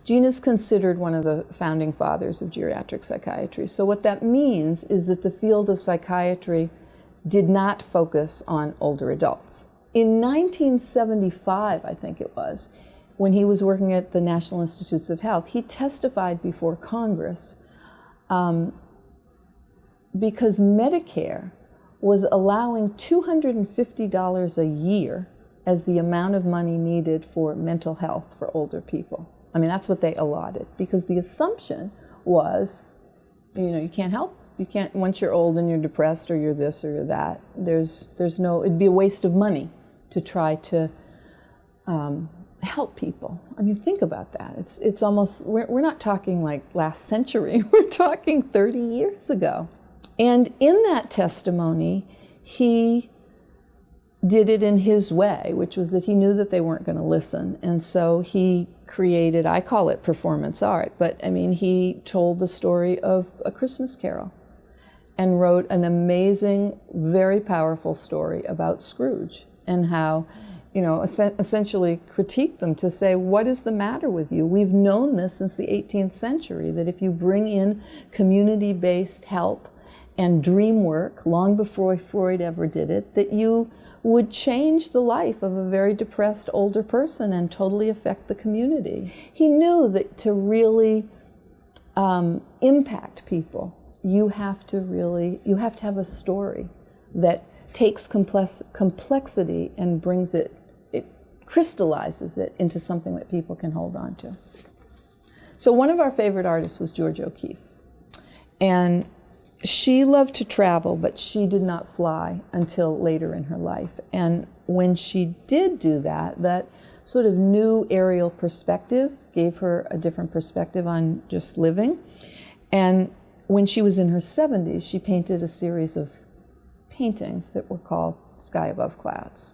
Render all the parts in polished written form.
Gene is considered one of the founding fathers of geriatric psychiatry. So what that means is that the field of psychiatry did not focus on older adults. In 1975, I think it was, when he was working at the National Institutes of Health, he testified before Congress because Medicare was allowing $250 a year as the amount of money needed for mental health for older people. I mean, that's what they allotted, because the assumption was, you can't help. You can't, once you're old and you're depressed or you're this or you're that, there's no, it'd be a waste of money to try to help people. I mean, think about that. It's almost, we're not talking like last century, we're talking 30 years ago. And in that testimony, he did it in his way, which was that he knew that they weren't going to listen. And so he created, I call it performance art, but I mean, he told the story of A Christmas Carol and wrote an amazing, very powerful story about Scrooge and how, essentially critiqued them to say, what is the matter with you? We've known this since the 18th century, that if you bring in community-based help and dream work, long before Freud ever did it, that you would change the life of a very depressed older person and totally affect the community. He knew that to really impact people, you have to have a story that takes complexity and brings it crystallizes it into something that people can hold on to. So one of our favorite artists was Georgia O'Keeffe. And she loved to travel, but she did not fly until later in her life. And when she did do that, that sort of new aerial perspective gave her a different perspective on just living. And when she was in her 70s, she painted a series of paintings that were called Sky Above Clouds.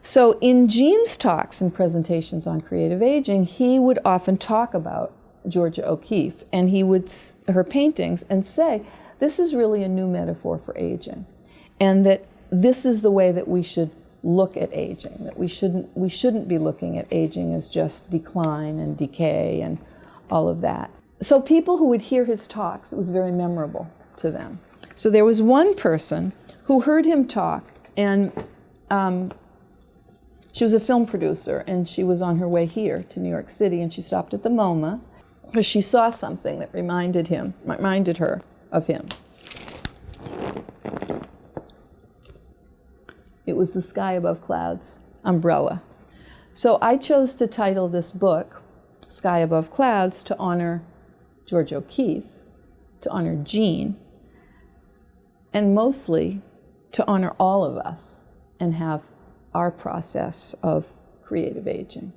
So in Gene's talks and presentations on creative aging, he would often talk about Georgia O'Keeffe, and he would, her paintings, and say, this is really a new metaphor for aging, and that this is the way that we should look at aging, that we shouldn't be looking at aging as just decline and decay and all of that. So people who would hear his talks, it was very memorable to them. So there was one person who heard him talk, and she was a film producer, and she was on her way here to New York City, and she stopped at the MoMA because she saw something that reminded her of him. It was the Sky Above Clouds umbrella. So I chose to title this book, Sky Above Clouds, to honor Georgia O'Keeffe, to honor Gene, and mostly to honor all of us and have our process of creative aging.